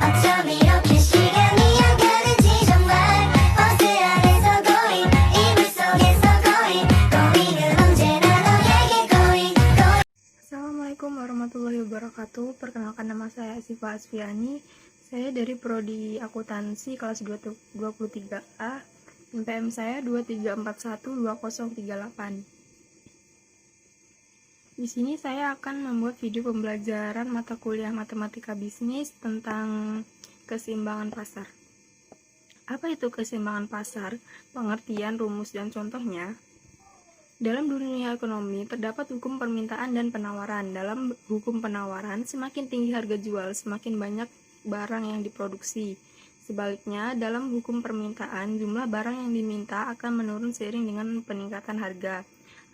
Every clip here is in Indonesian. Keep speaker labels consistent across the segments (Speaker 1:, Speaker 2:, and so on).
Speaker 1: 어쩜 이렇게 시간이 안 가는지 정말 버스 안에서 고잉 이불 속에서 고잉은 언제나 너에게 고잉.
Speaker 2: Assalamualaikum warahmatullahi wabarakatuh. Perkenalkan, nama saya Siva Asfiani. Saya dari Prodi Akuntansi kelas 23A. NPM saya 23412038. Di sini saya akan membuat video pembelajaran mata kuliah matematika bisnis tentang keseimbangan pasar. Apa itu keseimbangan pasar? Pengertian, rumus, dan contohnya. Dalam dunia ekonomi, terdapat hukum permintaan dan penawaran. Dalam hukum penawaran, semakin tinggi harga jual, semakin banyak barang yang diproduksi. Sebaliknya, dalam hukum permintaan, jumlah barang yang diminta akan menurun seiring dengan peningkatan harga.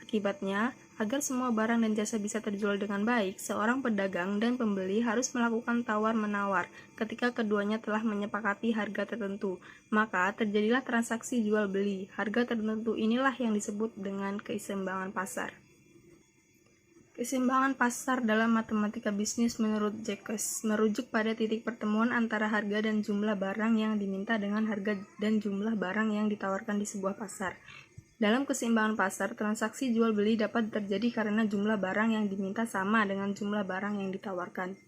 Speaker 2: Akibatnya, agar semua barang dan jasa bisa terjual dengan baik, seorang pedagang dan pembeli harus melakukan tawar-menawar. Ketika keduanya telah menyepakati harga tertentu, maka terjadilah transaksi jual-beli. Harga tertentu inilah yang disebut dengan keseimbangan pasar. Keseimbangan pasar dalam matematika bisnis menurut Jacques merujuk pada titik pertemuan antara harga dan jumlah barang yang diminta dengan harga dan jumlah barang yang ditawarkan di sebuah pasar. Dalam keseimbangan pasar, transaksi jual-beli dapat terjadi karena jumlah barang yang diminta sama dengan jumlah barang yang ditawarkan.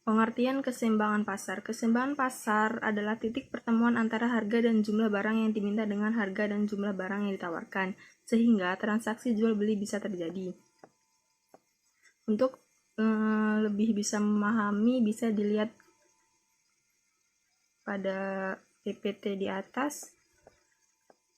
Speaker 2: Pengertian keseimbangan pasar. Keseimbangan pasar adalah titik pertemuan antara harga dan jumlah barang yang diminta dengan harga dan jumlah barang yang ditawarkan, sehingga transaksi jual-beli bisa terjadi. Untuk lebih bisa memahami, bisa dilihat pada PPT di atas.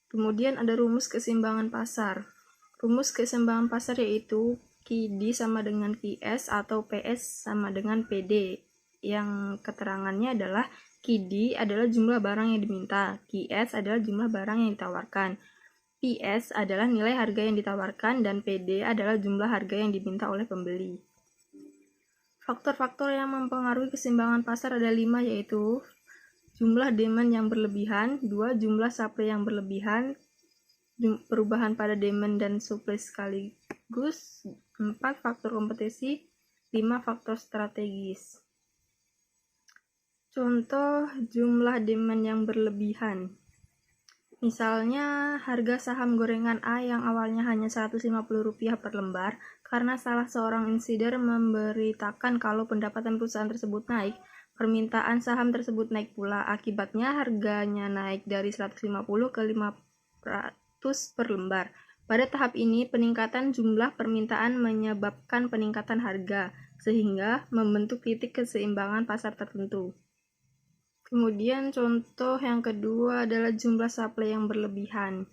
Speaker 2: Kemudian ada rumus keseimbangan pasar. Rumus keseimbangan pasar yaitu QD sama dengan QS atau PS sama dengan PD. Yang keterangannya adalah QD adalah jumlah barang yang diminta, QS adalah jumlah barang yang ditawarkan, PS adalah nilai harga yang ditawarkan, dan PD adalah jumlah harga yang diminta oleh pembeli. Faktor-faktor yang mempengaruhi keseimbangan pasar ada 5, yaitu jumlah demand yang berlebihan, 2. Jumlah supply yang berlebihan, perubahan pada demand dan supply sekaligus, 4. Faktor kompetisi, 5. Faktor strategis. Contoh jumlah demand yang berlebihan. Misalnya, harga saham gorengan A yang awalnya hanya Rp150 per lembar, karena salah seorang insider memberitakan kalau pendapatan perusahaan tersebut naik, permintaan saham tersebut naik pula. Akibatnya harganya naik dari 150 ke 500 per lembar. Pada tahap ini, peningkatan jumlah permintaan menyebabkan peningkatan harga, sehingga membentuk titik keseimbangan pasar tertentu. Kemudian contoh yang kedua adalah jumlah supply yang berlebihan.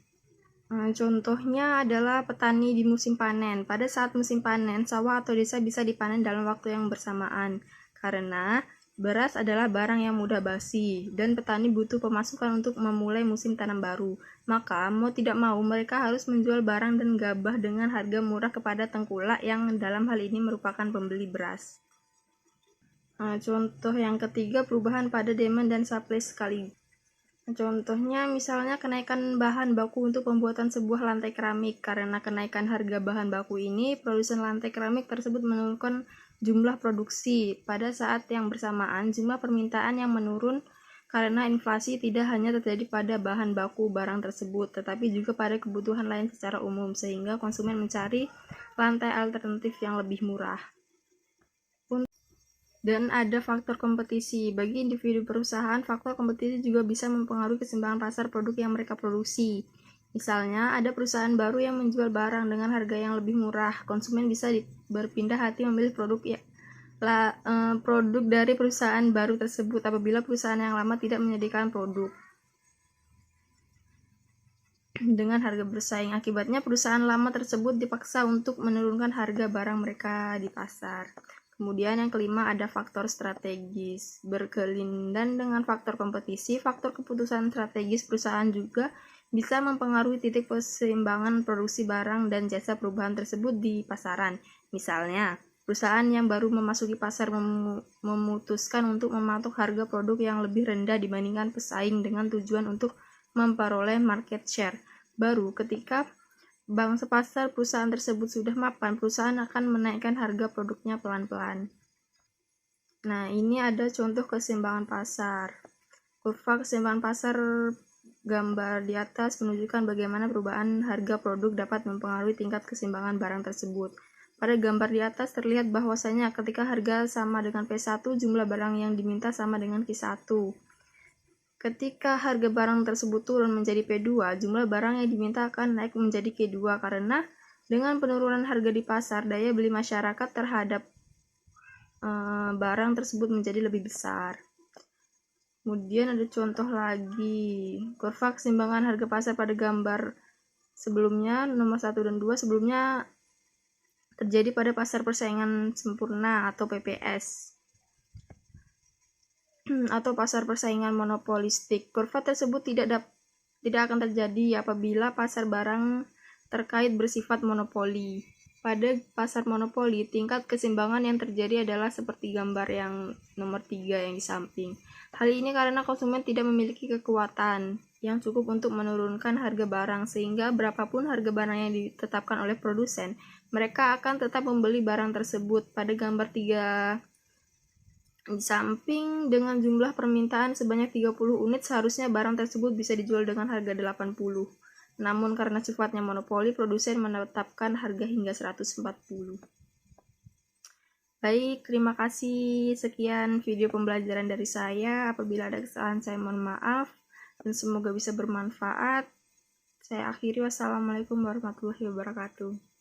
Speaker 2: Contohnya adalah petani di musim panen. Pada saat musim panen, sawah atau desa bisa dipanen dalam waktu yang bersamaan, karena beras adalah barang yang mudah basi, dan petani butuh pemasukan untuk memulai musim tanam baru. Maka, mau tidak mau, mereka harus menjual barang dan gabah dengan harga murah kepada tengkulak yang dalam hal ini merupakan pembeli beras. Contoh yang ketiga, perubahan pada demand dan supply sekaligus. Contohnya, misalnya kenaikan bahan baku untuk pembuatan sebuah lantai keramik. Karena kenaikan harga bahan baku ini, produsen lantai keramik tersebut menurunkan jumlah produksi. Pada saat yang bersamaan, jumlah permintaan yang menurun karena inflasi tidak hanya terjadi pada bahan baku barang tersebut, tetapi juga pada kebutuhan lain secara umum, sehingga konsumen mencari lantai alternatif yang lebih murah. Dan ada faktor kompetisi. Bagi individu perusahaan, faktor kompetisi juga bisa mempengaruhi keseimbangan pasar produk yang mereka produksi. Misalnya, ada perusahaan baru yang menjual barang dengan harga yang lebih murah. Konsumen bisa berpindah hati memilih produk dari perusahaan baru tersebut apabila perusahaan yang lama tidak menyediakan produk dengan harga bersaing. Akibatnya, perusahaan lama tersebut dipaksa untuk menurunkan harga barang mereka di pasar. Kemudian yang kelima ada faktor strategis. Berkelindan dengan faktor kompetisi, faktor keputusan strategis perusahaan juga bisa mempengaruhi titik keseimbangan produksi barang dan jasa perubahan tersebut di pasaran. Misalnya, perusahaan yang baru memasuki pasar memutuskan untuk mematok harga produk yang lebih rendah dibandingkan pesaing dengan tujuan untuk memperoleh market share baru. Ketika bangsa pasar perusahaan tersebut sudah mapan, perusahaan akan menaikkan harga produknya pelan-pelan. Nah, ini ada contoh keseimbangan pasar. Kurva keseimbangan pasar gambar di atas menunjukkan bagaimana perubahan harga produk dapat mempengaruhi tingkat keseimbangan barang tersebut. Pada gambar di atas terlihat bahwasanya ketika harga sama dengan P1, jumlah barang yang diminta sama dengan Q1. Ketika harga barang tersebut turun menjadi P2, jumlah barang yang diminta akan naik menjadi Q2 karena dengan penurunan harga di pasar, daya beli masyarakat terhadap barang tersebut menjadi lebih besar. Kemudian ada contoh lagi, kurva keseimbangan harga pasar pada gambar sebelumnya, nomor 1 dan 2, sebelumnya terjadi pada pasar persaingan sempurna atau PPS atau pasar persaingan monopolistik. Kurva tersebut tidak akan terjadi apabila pasar barang terkait bersifat monopoli. Pada pasar monopoli, tingkat keseimbangan yang terjadi adalah seperti gambar yang nomor 3 yang di samping. Hal ini karena konsumen tidak memiliki kekuatan yang cukup untuk menurunkan harga barang, sehingga berapapun harga barang yang ditetapkan oleh produsen, mereka akan tetap membeli barang tersebut. Pada gambar 3 di samping, dengan jumlah permintaan sebanyak 30 unit, seharusnya barang tersebut bisa dijual dengan harga 80. Namun karena sifatnya monopoli, produsen menetapkan harga hingga 140. Baik, terima kasih. Sekian video pembelajaran dari saya. Apabila ada kesalahan, saya mohon maaf. Dan semoga bisa bermanfaat. Saya akhiri. Wassalamualaikum warahmatullahi wabarakatuh.